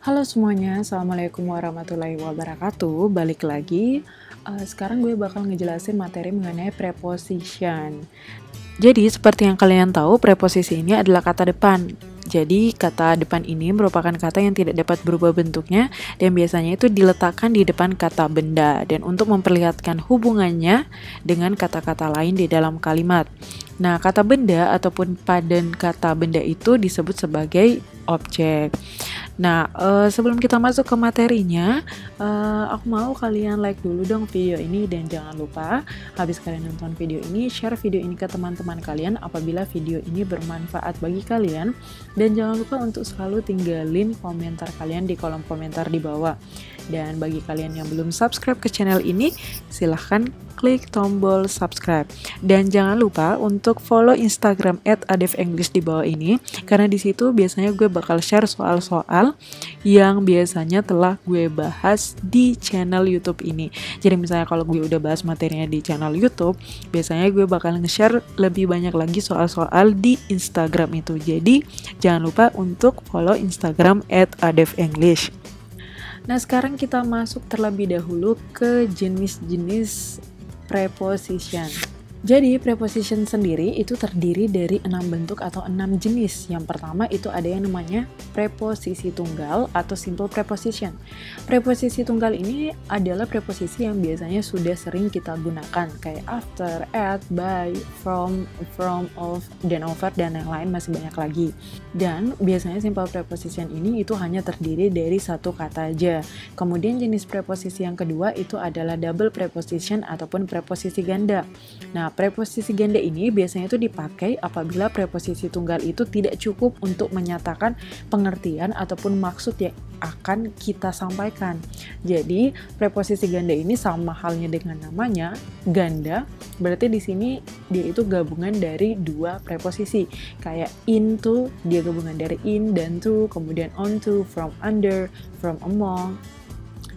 Halo semuanya, Assalamualaikum warahmatullahi wabarakatuh. Balik lagi, sekarang gue bakal ngejelasin materi mengenai preposition. Jadi, seperti yang kalian tahu, preposisi ini adalah kata depan. Jadi, kata depan ini merupakan kata yang tidak dapat berubah bentuknya dan biasanya itu diletakkan di depan kata benda dan untuk memperlihatkan hubungannya dengan kata-kata lain di dalam kalimat. Nah, kata benda ataupun padan kata benda itu disebut sebagai objek. Nah, sebelum kita masuk ke materinya, aku mau kalian like dulu dong video ini dan jangan lupa habis kalian nonton video ini, share video ini ke teman-teman kalian apabila video ini bermanfaat bagi kalian dan jangan lupa untuk selalu tinggalin komentar kalian di kolom komentar di bawah. Dan bagi kalian yang belum subscribe ke channel ini, silahkan klik tombol subscribe. Dan jangan lupa untuk follow Instagram @adefenglish di bawah ini, karena di situ biasanya gue bakal share soal-soal yang biasanya telah gue bahas di channel YouTube ini. Jadi misalnya kalau gue udah bahas materinya di channel YouTube, biasanya gue bakal nge-share lebih banyak lagi soal-soal di Instagram itu. Jadi jangan lupa untuk follow Instagram @adefenglish. Nah, sekarang kita masuk terlebih dahulu ke jenis-jenis preposition. Jadi, preposition sendiri itu terdiri dari 6 bentuk atau 6 jenis. Yang pertama itu ada yang namanya preposisi tunggal atau simple preposition. Preposisi tunggal ini adalah preposisi yang biasanya sudah sering kita gunakan, kayak after, at, by, from, of, dan over, dan yang lain masih banyak lagi. Dan biasanya simple preposition ini itu hanya terdiri dari satu kata aja. Kemudian jenis preposisi yang kedua itu adalah double preposition ataupun preposisi ganda. Nah, preposisi ganda ini biasanya itu dipakai apabila preposisi tunggal itu tidak cukup untuk menyatakan pengertian ataupun maksud yang akan kita sampaikan. Jadi, preposisi ganda ini sama halnya dengan namanya, ganda, berarti di sini dia itu gabungan dari dua preposisi. Kayak into, dia gabungan dari in dan to, kemudian onto, from under, from among,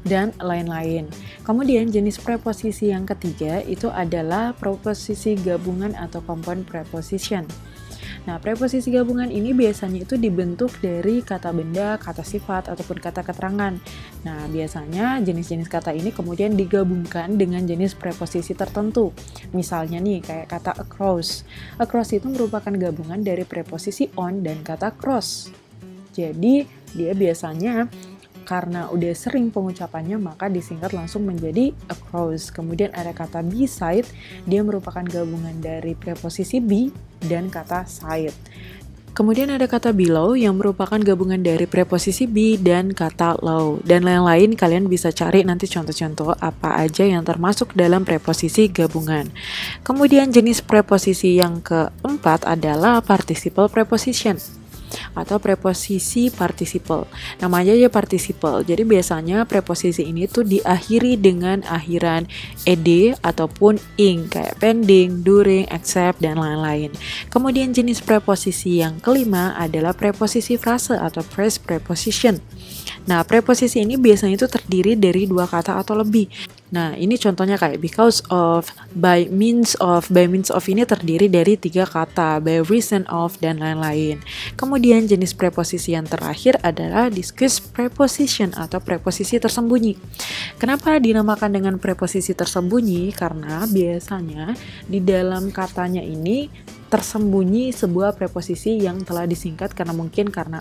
dan lain-lain. Kemudian jenis preposisi yang ketiga itu adalah preposisi gabungan atau compound preposition. Nah, preposisi gabungan ini biasanya itu dibentuk dari kata benda, kata sifat, ataupun kata keterangan. Nah, biasanya jenis-jenis kata ini kemudian digabungkan dengan jenis preposisi tertentu. Misalnya nih, kayak kata across. Across itu merupakan gabungan dari preposisi on dan kata cross. Jadi, dia biasanya karena udah sering pengucapannya maka disingkat langsung menjadi across. Kemudian ada kata beside, dia merupakan gabungan dari preposisi be dan kata side. Kemudian ada kata below yang merupakan gabungan dari preposisi be dan kata low. Dan lain-lain kalian bisa cari nanti contoh-contoh apa aja yang termasuk dalam preposisi gabungan. Kemudian jenis preposisi yang keempat adalah participle preposition atau preposisi participle. Namanya aja participle. Jadi biasanya preposisi ini tuh diakhiri dengan akhiran ed ataupun ing kayak pending, during, except, dan lain-lain. Kemudian jenis preposisi yang kelima adalah preposisi frase atau phrase preposition. Nah, preposisi ini biasanya itu terdiri dari dua kata atau lebih. Nah, ini contohnya kayak because of, by means of. By means of ini terdiri dari tiga kata, by reason of, dan lain-lain. Kemudian jenis preposisi yang terakhir adalah disguised preposition atau preposisi tersembunyi. Kenapa dinamakan dengan preposisi tersembunyi? Karena biasanya di dalam katanya ini tersembunyi sebuah preposisi yang telah disingkat karena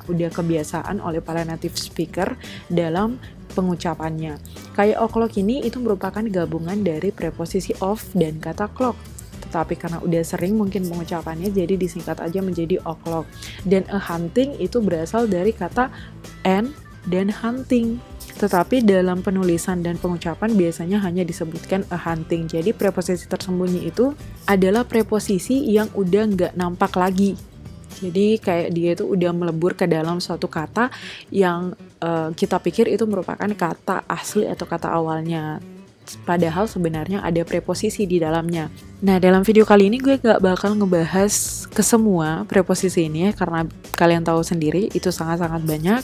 udah kebiasaan oleh para native speaker dalam pengucapannya. Kayak o'clock ini itu merupakan gabungan dari preposisi of dan kata clock. Tetapi karena udah sering mungkin pengucapannya jadi disingkat aja menjadi o'clock. Dan a hunting itu berasal dari kata and dan hunting. Tetapi dalam penulisan dan pengucapan biasanya hanya disebutkan a hunting. Jadi preposisi tersembunyi itu adalah preposisi yang udah nggak nampak lagi. Jadi kayak dia itu udah melebur ke dalam suatu kata yang kita pikir itu merupakan kata asli atau kata awalnya. Padahal sebenarnya ada preposisi di dalamnya. Nah, dalam video kali ini gue gak bakal ngebahas ke semua preposisi ini ya, karena kalian tahu sendiri itu sangat-sangat banyak.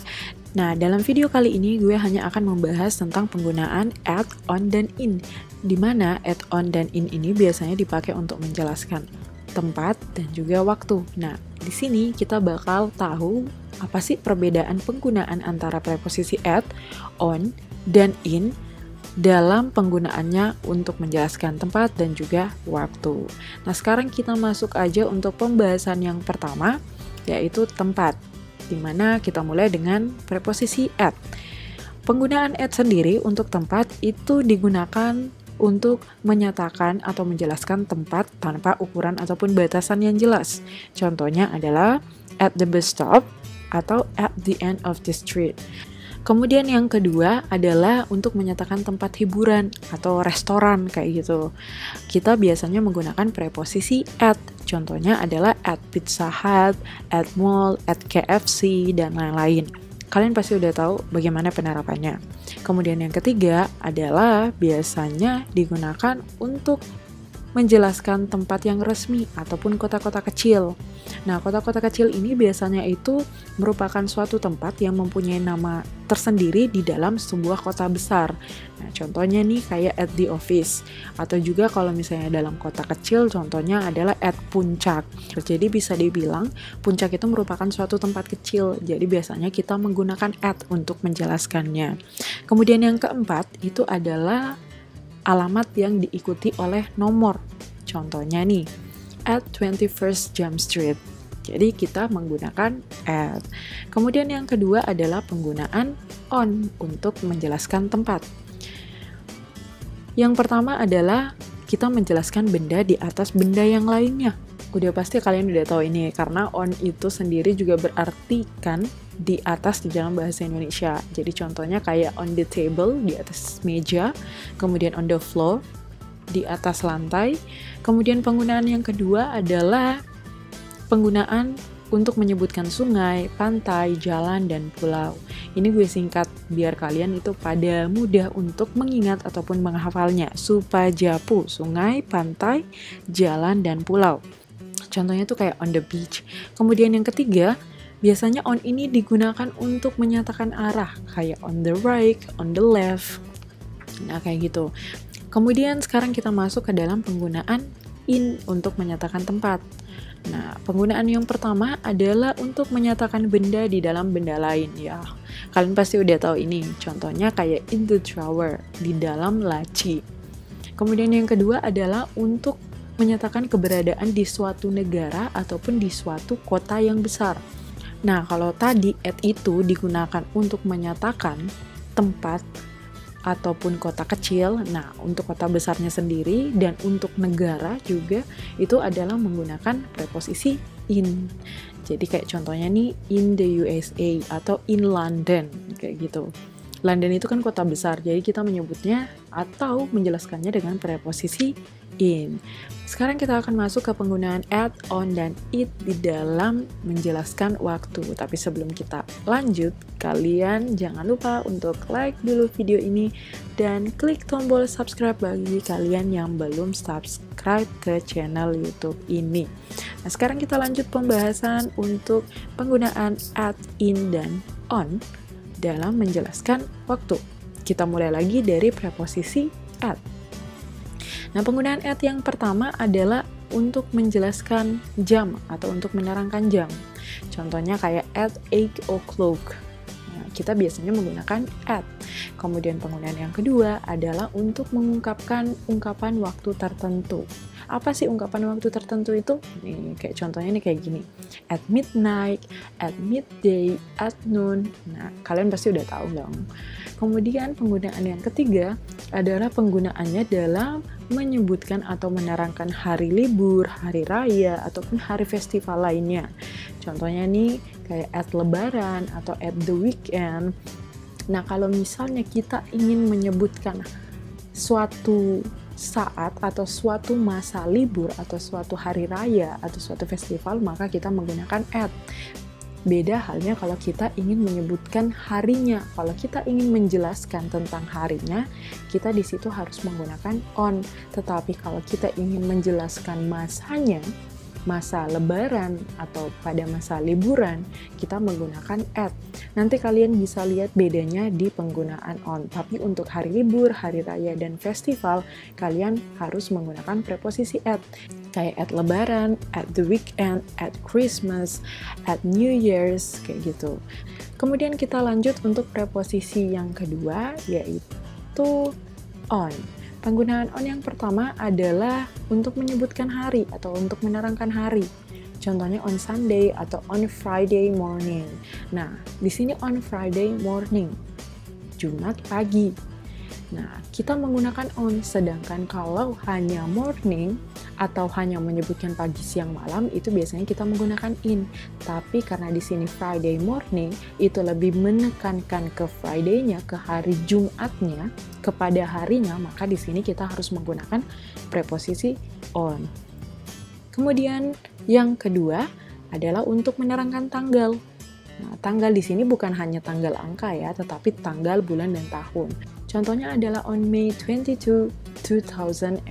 Nah, dalam video kali ini gue hanya akan membahas tentang penggunaan at, on, dan in. Dimana at, on, dan in ini biasanya dipakai untuk menjelaskan tempat dan juga waktu. Nah, di sini kita bakal tahu apa sih perbedaan penggunaan antara preposisi at, on, dan in dalam penggunaannya untuk menjelaskan tempat dan juga waktu. Nah, sekarang kita masuk aja untuk pembahasan yang pertama, yaitu tempat, di mana kita mulai dengan preposisi at. Penggunaan at sendiri untuk tempat itu digunakan untuk menyatakan atau menjelaskan tempat tanpa ukuran ataupun batasan yang jelas. Contohnya adalah at the bus stop atau at the end of the street. Kemudian yang kedua adalah untuk menyatakan tempat hiburan atau restoran kayak gitu. Kita biasanya menggunakan preposisi at. Contohnya adalah at Pizza Hut, at mall, at KFC, dan lain-lain. Kalian pasti udah tahu bagaimana penerapannya. Kemudian yang ketiga adalah biasanya digunakan untuk menjelaskan tempat yang resmi ataupun kota-kota kecil. Nah, kota-kota kecil ini biasanya itu merupakan suatu tempat yang mempunyai nama tersendiri di dalam sebuah kota besar. Nah, contohnya nih kayak at the office. Atau juga kalau misalnya dalam kota kecil, contohnya adalah at puncak. Jadi bisa dibilang puncak itu merupakan suatu tempat kecil. Jadi biasanya kita menggunakan at untuk menjelaskannya. Kemudian yang keempat itu adalah alamat yang diikuti oleh nomor. Contohnya nih, at 21st Jump Street. Jadi kita menggunakan at. Kemudian yang kedua adalah penggunaan on untuk menjelaskan tempat. Yang pertama adalah kita menjelaskan benda di atas benda yang lainnya. Udah pasti kalian udah tahu ini, karena on itu sendiri juga berarti kan di atas di dalam bahasa Indonesia. Jadi contohnya kayak on the table, di atas meja, kemudian on the floor, di atas lantai. Kemudian penggunaan yang kedua adalah penggunaan untuk menyebutkan sungai, pantai, jalan, dan pulau. Ini gue singkat biar kalian itu pada mudah untuk mengingat ataupun menghafalnya. Supajapu, sungai, pantai, jalan, dan pulau. Contohnya tuh kayak on the beach. Kemudian yang ketiga, biasanya on ini digunakan untuk menyatakan arah, kayak on the right, on the left. Nah, kayak gitu. Kemudian sekarang kita masuk ke dalam penggunaan in untuk menyatakan tempat. Nah, penggunaan yang pertama adalah untuk menyatakan benda di dalam benda lain. Ya, kalian pasti udah tahu ini. Contohnya kayak in the drawer, di dalam laci. Kemudian yang kedua adalah untuk menyatakan keberadaan di suatu negara ataupun di suatu kota yang besar. Nah, kalau tadi at itu digunakan untuk menyatakan tempat ataupun kota kecil, nah untuk kota besarnya sendiri dan untuk negara juga itu adalah menggunakan preposisi in. Jadi kayak contohnya nih in the USA atau in London kayak gitu. London itu kan kota besar, jadi kita menyebutnya atau menjelaskannya dengan preposisi in. Sekarang kita akan masuk ke penggunaan at, on, dan it di dalam menjelaskan waktu. Tapi sebelum kita lanjut, kalian jangan lupa untuk like dulu video ini dan klik tombol subscribe bagi kalian yang belum subscribe ke channel YouTube ini. Nah, sekarang kita lanjut pembahasan untuk penggunaan at, in, dan on dalam menjelaskan waktu. Kita mulai lagi dari preposisi at. Nah, penggunaan at yang pertama adalah untuk menjelaskan jam atau untuk menerangkan jam. Contohnya kayak at 8 o'clock. Nah, kita biasanya menggunakan at. Kemudian penggunaan yang kedua adalah untuk mengungkapkan ungkapan waktu tertentu. Apa sih ungkapan waktu tertentu itu? Nih, kayak contohnya nih kayak gini. At midnight, at midday, at noon. Nah, kalian pasti udah tahu dong. Kemudian penggunaan yang ketiga adalah penggunaannya dalam menyebutkan atau menerangkan hari libur, hari raya, ataupun hari festival lainnya. Contohnya nih kayak at lebaran atau at the weekend. Nah, kalau misalnya kita ingin menyebutkan suatu saat atau suatu masa libur atau suatu hari raya atau suatu festival, maka kita menggunakan at. Beda halnya kalau kita ingin menyebutkan harinya. Kalau kita ingin menjelaskan tentang harinya, kita di situ harus menggunakan on. Tetapi kalau kita ingin menjelaskan masanya, masa lebaran atau pada masa liburan, kita menggunakan at. Nanti kalian bisa lihat bedanya di penggunaan on. Tapi untuk hari libur, hari raya, dan festival, kalian harus menggunakan preposisi at. Kayak at lebaran, at the weekend, at Christmas, at New Year's, kayak gitu. Kemudian kita lanjut untuk preposisi yang kedua, yaitu on. Penggunaan on yang pertama adalah untuk menyebutkan hari atau untuk menerangkan hari. Contohnya on Sunday atau on Friday morning. Nah, di sini on Friday morning, Jumat pagi. Nah, kita menggunakan on, sedangkan kalau hanya morning atau hanya menyebutkan pagi, siang, malam, itu biasanya kita menggunakan in. Tapi karena di sini Friday morning, itu lebih menekankan ke Friday-nya, ke hari Jumatnya, kepada harinya, maka di sini kita harus menggunakan preposisi on. Kemudian yang kedua adalah untuk menerangkan tanggal. Nah, tanggal di sini bukan hanya tanggal angka ya, tetapi tanggal, bulan, dan tahun. Contohnya adalah on May 22, 2009.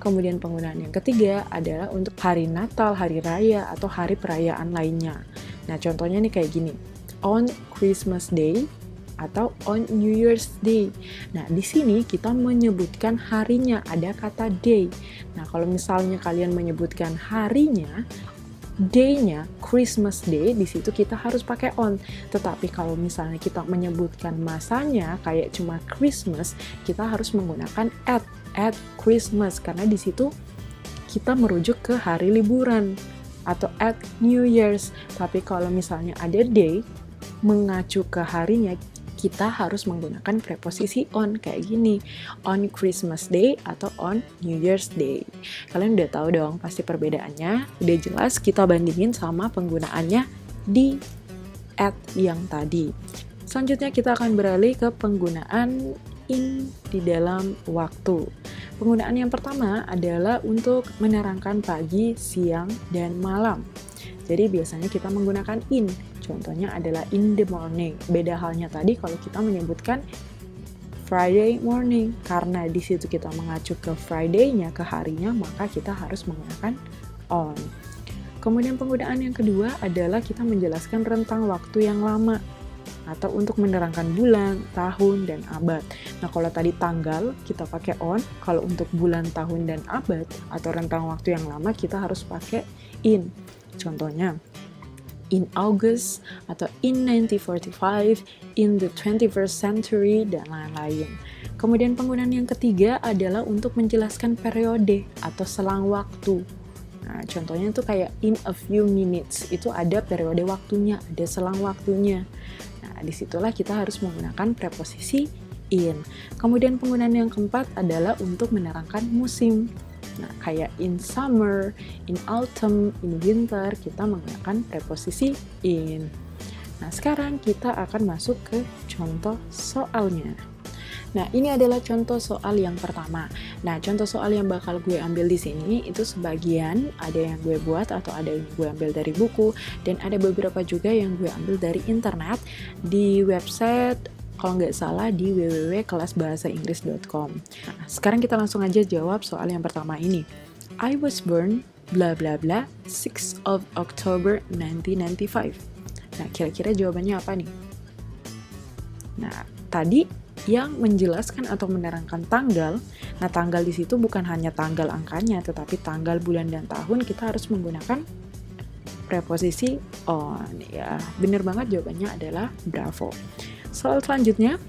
Kemudian penggunaan yang ketiga adalah untuk hari Natal, hari raya, atau hari perayaan lainnya. Nah, contohnya nih kayak gini. On Christmas Day atau on New Year's Day. Nah, di sini kita menyebutkan harinya, ada kata day. Nah, kalau misalnya kalian menyebutkan harinya, day-nya, Christmas Day, di situ kita harus pakai on. Tetapi kalau misalnya kita menyebutkan masanya kayak cuma Christmas, kita harus menggunakan at Christmas, karena di situ kita merujuk ke hari liburan, atau at New Year's. Tapi kalau misalnya ada day mengacu ke harinya, kita harus menggunakan preposisi on kayak gini, on Christmas Day atau on New Year's Day. Kalian udah tahu dong pasti perbedaannya, udah jelas, kita bandingin sama penggunaannya di at yang tadi. Selanjutnya kita akan beralih ke penggunaan in di dalam waktu. Penggunaan yang pertama adalah untuk menerangkan pagi, siang, dan malam. Jadi biasanya kita menggunakan in. Contohnya adalah in the morning. Beda halnya tadi kalau kita menyebutkan Friday morning. Karena di situ kita mengacu ke Friday-nya, ke harinya, maka kita harus menggunakan on. Kemudian penggunaan yang kedua adalah kita menjelaskan rentang waktu yang lama, atau untuk menerangkan bulan, tahun, dan abad. Nah, kalau tadi tanggal kita pakai on, kalau untuk bulan, tahun, dan abad atau rentang waktu yang lama kita harus pakai in. Contohnya in August atau in 1945, in the 21st century, dan lain-lain. Kemudian penggunaan yang ketiga adalah untuk menjelaskan periode atau selang waktu. Nah, contohnya itu kayak in a few minutes, itu ada periode waktunya, ada selang waktunya. Nah, disitulah kita harus menggunakan preposisi in. Kemudian penggunaan yang keempat adalah untuk menerangkan musim. Nah, kayak in summer, in autumn, in winter, kita menggunakan preposisi in. Nah, sekarang kita akan masuk ke contoh soalnya. Nah, ini adalah contoh soal yang pertama. Nah, contoh soal yang bakal gue ambil di sini itu sebagian ada yang gue buat atau ada yang gue ambil dari buku, dan ada beberapa juga yang gue ambil dari internet di website, kalau nggak salah di www.kelasbahasainggris.com. Nah, sekarang kita langsung aja jawab soal yang pertama ini. I was born bla bla bla 6 of October 1995. Nah, kira-kira jawabannya apa nih? Nah, tadi yang menjelaskan atau menerangkan tanggal. Nah, tanggal di situ bukan hanya tanggal angkanya, tetapi tanggal, bulan, dan tahun kita harus menggunakan preposisi on. Ya, bener banget, jawabannya adalah bravo. Soal selanjutnya,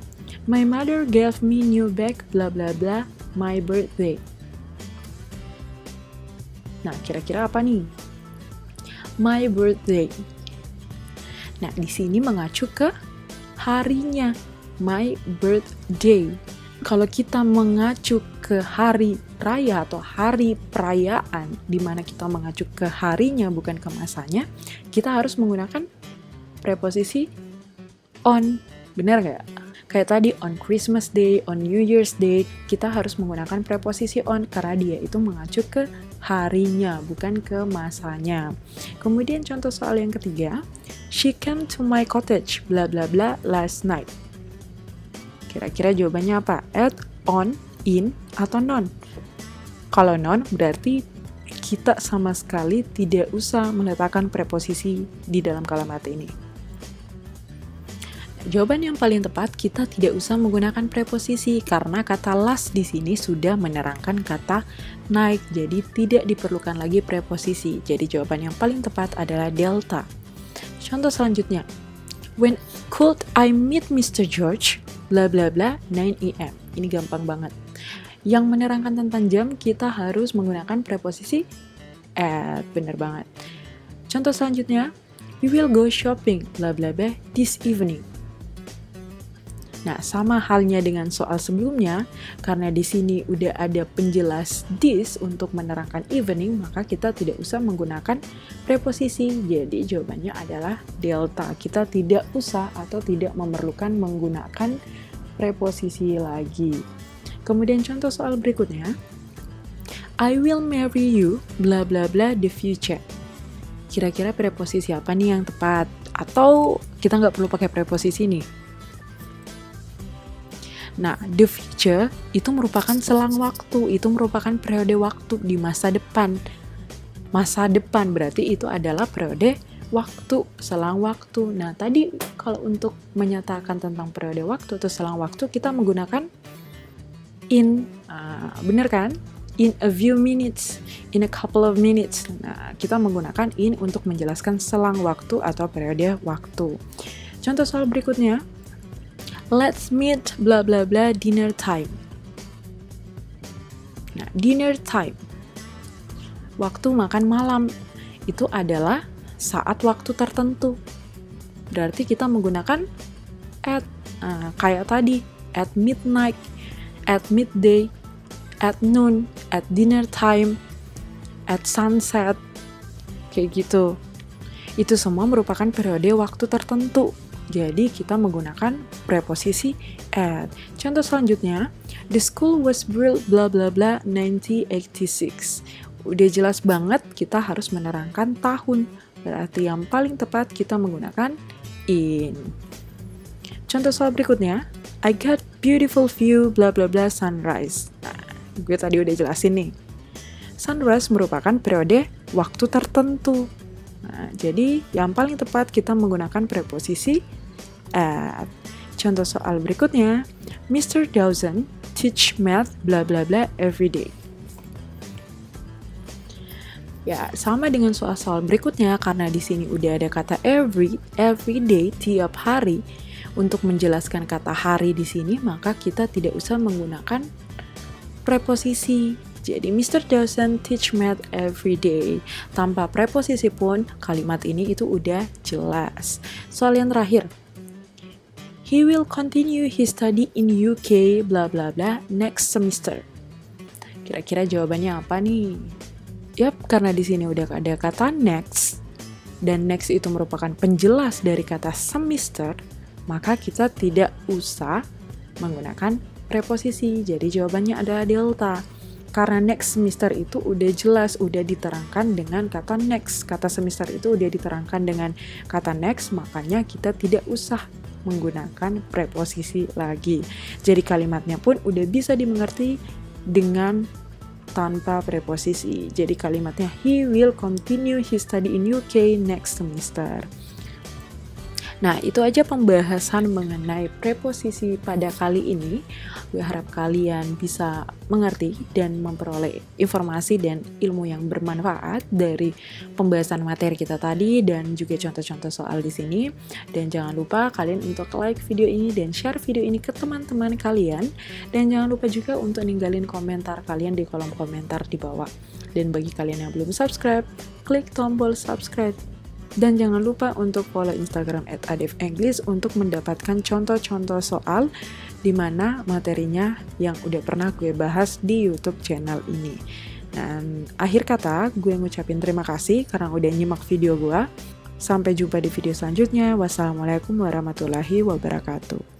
my mother gave me new bag bla bla bla my birthday. Nah, kira-kira apa nih? My birthday. Nah, di sini mengacu ke harinya, my birthday. Kalau kita mengacu ke hari raya atau hari perayaan, di mana kita mengacu ke harinya bukan ke masanya, kita harus menggunakan preposisi on. Benar nggak? Kayak tadi on Christmas Day, on New Year's Day, kita harus menggunakan preposisi on karena dia itu mengacu ke harinya, bukan ke masanya. Kemudian contoh soal yang ketiga, she came to my cottage bla bla bla last night. Kira-kira jawabannya apa? At, on, in, atau non? Kalau non berarti kita sama sekali tidak usah meletakkan preposisi di dalam kalimat ini. Jawaban yang paling tepat, kita tidak usah menggunakan preposisi karena kata last di sini sudah menerangkan kata naik, jadi tidak diperlukan lagi preposisi. Jadi jawaban yang paling tepat adalah delta. Contoh selanjutnya, when could I meet Mr. George? Bla bla bla 9 AM. Ini gampang banget. Yang menerangkan tentang jam kita harus menggunakan preposisi at. Bener banget. Contoh selanjutnya, we will go shopping bla bla bla this evening. Nah, sama halnya dengan soal sebelumnya, karena di sini udah ada penjelas this untuk menerangkan evening, maka kita tidak usah menggunakan preposisi. Jadi jawabannya adalah delta. Kita tidak usah atau tidak memerlukan menggunakan preposisi lagi. Kemudian contoh soal berikutnya, I will marry you bla bla bla the future. Kira-kira preposisi apa nih yang tepat? Atau kita nggak perlu pakai preposisi nih? Nah, the future itu merupakan selang waktu, itu merupakan periode waktu di masa depan. Masa depan berarti itu adalah periode waktu, selang waktu. Nah, tadi kalau untuk menyatakan tentang periode waktu atau selang waktu, kita menggunakan in, bener kan? In a few minutes, in a couple of minutes. Nah, kita menggunakan in untuk menjelaskan selang waktu atau periode waktu. Contoh soal berikutnya, let's meet bla bla bla dinner time. Nah, dinner time, waktu makan malam, itu adalah saat waktu tertentu. Berarti kita menggunakan at, kayak tadi, at midnight, at midday, at noon, at dinner time, at sunset, kayak gitu. Itu semua merupakan periode waktu tertentu. Jadi kita menggunakan preposisi at. Contoh selanjutnya, the school was built bla bla bla 1986. Udah jelas banget kita harus menerangkan tahun. Berarti yang paling tepat kita menggunakan in. Contoh soal berikutnya, I got beautiful view bla bla bla sunrise. Nah, gue tadi udah jelasin nih. Sunrise merupakan periode waktu tertentu. Nah, jadi yang paling tepat kita menggunakan preposisi at. Contoh soal berikutnya, Mr. Dawson teach math bla bla bla every day. Ya, sama dengan soal-soal berikutnya karena di sini udah ada kata every day, tiap hari. Untuk menjelaskan kata hari di sini, maka kita tidak usah menggunakan preposisi. Jadi Mr. Dawson teach math every day. Tanpa preposisi pun kalimat ini itu udah jelas. Soal yang terakhir, he will continue his study in UK bla bla bla next semester. Kira-kira jawabannya apa nih? Yap, karena di sini udah ada kata next dan next itu merupakan penjelas dari kata semester, maka kita tidak usah menggunakan preposisi. Jadi jawabannya adalah delta. Karena next semester itu udah jelas, udah diterangkan dengan kata next. Kata semester itu udah diterangkan dengan kata next, makanya kita tidak usah menggunakan preposisi lagi. Jadi kalimatnya pun udah bisa dimengerti dengan tanpa preposisi. Jadi kalimatnya he will continue his study in UK next semester. Nah, itu aja pembahasan mengenai preposisi pada kali ini. Gue harap kalian bisa mengerti dan memperoleh informasi dan ilmu yang bermanfaat dari pembahasan materi kita tadi dan juga contoh-contoh soal di sini. Dan jangan lupa kalian untuk like video ini dan share video ini ke teman-teman kalian. Dan jangan lupa juga untuk ninggalin komentar kalian di kolom komentar di bawah. Dan bagi kalian yang belum subscribe, klik tombol subscribe. Dan jangan lupa untuk follow Instagram @adefenglish untuk mendapatkan contoh-contoh soal di mana materinya yang udah pernah gue bahas di YouTube channel ini. Dan akhir kata, gue ngucapin terima kasih karena udah nyimak video gue. Sampai jumpa di video selanjutnya. Wassalamualaikum warahmatullahi wabarakatuh.